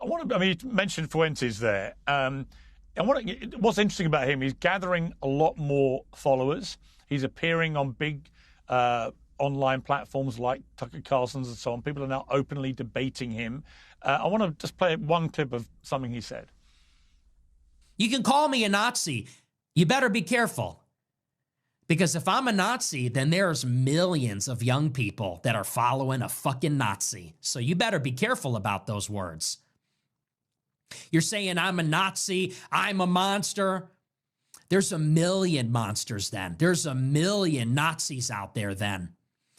I mean, you mentioned Fuentes there. What's interesting about him, he's gathering a lot more followers. He's appearing on big online platforms like Tucker Carlson's and so on. People are now openly debating him. I want to just play one clip of something he said. You can call me a Nazi. You better be careful. Because if I'm a Nazi, then there's millions of young people that are following a fucking Nazi. So you better be careful about those words. You're saying I'm a Nazi, I'm a monster. There's a million monsters then. There's a million Nazis out there then.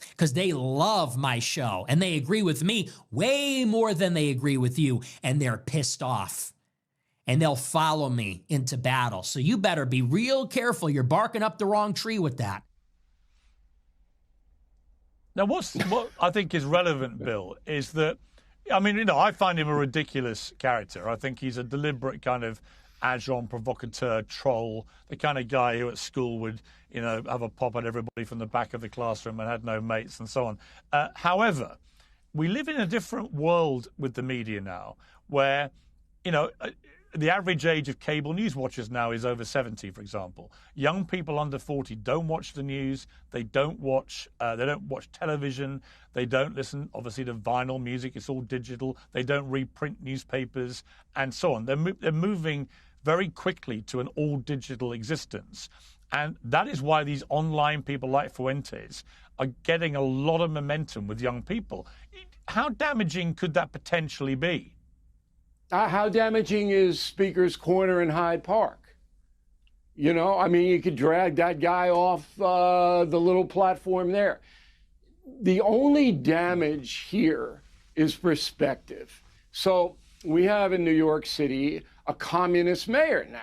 Because they love my show and they agree with me way more than they agree with you. And they're pissed off. And they'll follow me into battle. So you better be real careful. You're barking up the wrong tree with that. Now, what I think is relevant, Bill, is that, I mean, I find him a ridiculous character. I think he's a deliberate kind of agent, provocateur, troll, the kind of guy who at school would, have a pop at everybody from the back of the classroom and had no mates and so on. However, we live in a different world with the media now where, the average age of cable news watchers now is over 70, for example. Young people under 40 don't watch the news. They don't watch television. They don't listen, obviously, to vinyl music. It's all digital. They don't reprint newspapers and so on. They're moving very quickly to an all-digital existence. And that is why these online people like Fuentes are getting a lot of momentum with young people. How damaging could that potentially be? How damaging is Speaker's Corner in Hyde Park? You could drag that guy off the little platform there. The only damage here is perspective. So we have in New York City a communist mayor now,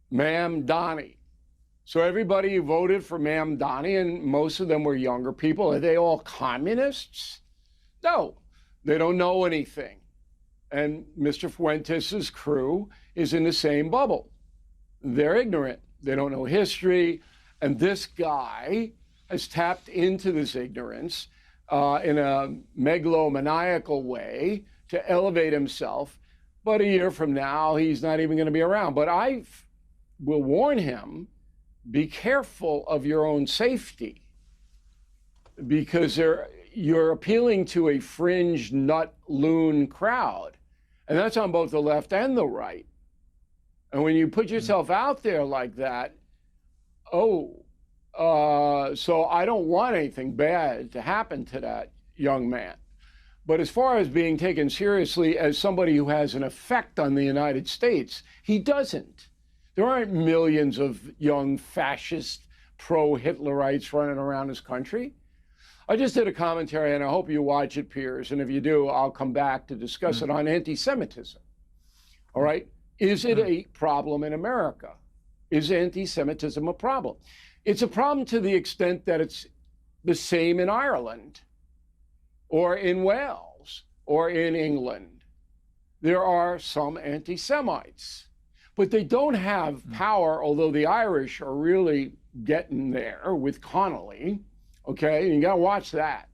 Ma'am Donnie. So everybody voted for Ma'am Donnie, and most of them were younger people. Are they all communists? No, they don't know anything. And Mr. Fuentes' crew is in the same bubble. They're ignorant. They don't know history. And this guy has tapped into this ignorance in a megalomaniacal way to elevate himself. But a year from now, he's not even going to be around. But I will warn him, be careful of your own safety, because you're appealing to a fringe nut loon crowd. And that's on both the left and the right. And when you put yourself out there like that, so I don't want anything bad to happen to that young man. But as far as being taken seriously as somebody who has an effect on the United States, he doesn't. There aren't millions of young fascist pro-Hitlerites running around this country. I just did a commentary, and I hope you watch it, Piers. And if you do, I'll come back to discuss it on anti-Semitism. All right? Is it a problem in America? Is anti-Semitism a problem? It's a problem to the extent that it's the same in Ireland or in Wales or in England. There are some anti-Semites, but they don't have power, although the Irish are really getting there with Connolly. Okay, you got to watch that.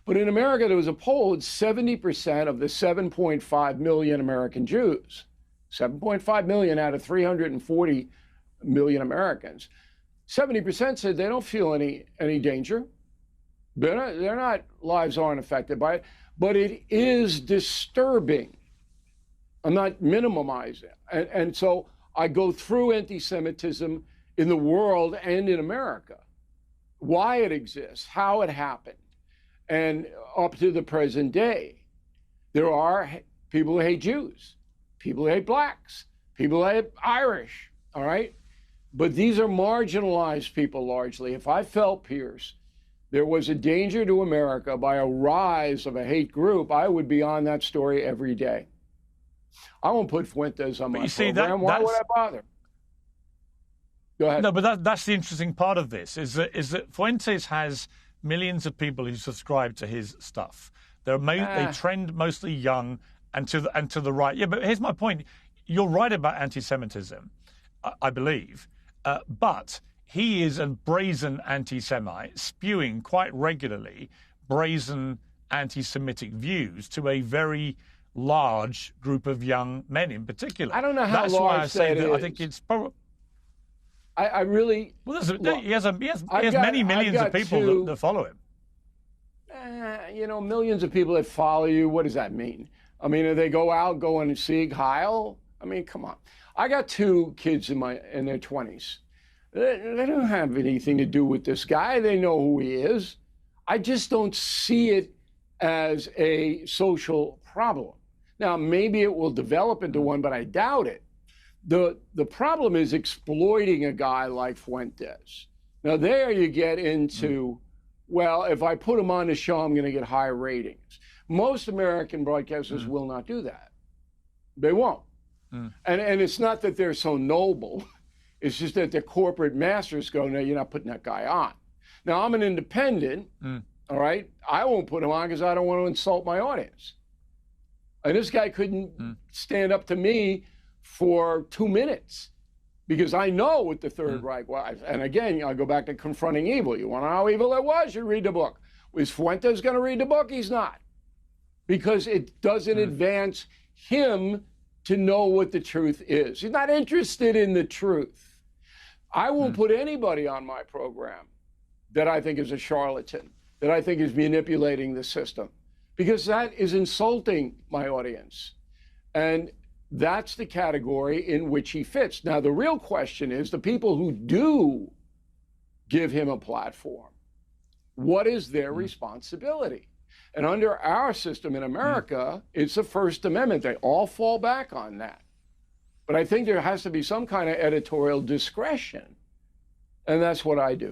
But in America, there was a poll that 70% of the 7.5 million American Jews, 7.5 million out of 340 million Americans, 70% said they don't feel any danger. Their lives aren't affected by it, but it is disturbing. I'm not minimizing it. And so I go through anti-Semitism in the world and in America, why it exists, how it happened, and up to the present day. There are people who hate Jews, people who hate blacks, people who hate Irish, all right? But these are marginalized people largely. If I felt, Piers, there was a danger to America by a rise of a hate group, I would be on that story every day. I won't put Fuentes on my program. Why would I bother? Go ahead. No, but that's the interesting part of this, is that Fuentes has millions of people who subscribe to his stuff. They trend mostly young and to the right. Yeah, but here's my point. You're right about anti-Semitism, I believe, but he is a brazen anti-Semite, spewing quite regularly brazen anti-Semitic views to a very large group of young men in particular. I don't know how That's large why I say that that is. I think it's probably. I really. Well, Look, he has many millions of people that follow him. You know, millions of people that follow you. What does that mean? I mean, do they go out, go and Sieg Heil? I mean, come on. I got 2 kids in their 20s. They don't have anything to do with this guy. They know who he is. I just don't see it as a social problem. Now, maybe it will develop into one, but I doubt it. The problem is exploiting a guy like Fuentes. Now, there you get into, well, if I put him on the show, I'm going to get high ratings. Most American broadcasters will not do that. They won't. And it's not that they're so noble. It's just that the corporate masters go, no, you're not putting that guy on. Now, I'm an independent, all right? I won't put him on because I don't want to insult my audience. And this guy couldn't stand up to me for 2 minutes because I know what the Third Reich was. And again, I'll go back to confronting evil. You want to know how evil it was? You read the book. Was Fuentes going to read the book? He's not. Because it doesn't advance him to know what the truth is. He's not interested in the truth. I won't put anybody on my program that I think is a charlatan, that I think is manipulating the system, because that is insulting my audience. And that's the category in which he fits. Now, the real question is the people who do give him a platform, what is their responsibility? And under our system in America, it's the First Amendment. They all fall back on that. But I think there has to be some kind of editorial discretion. And that's what I do.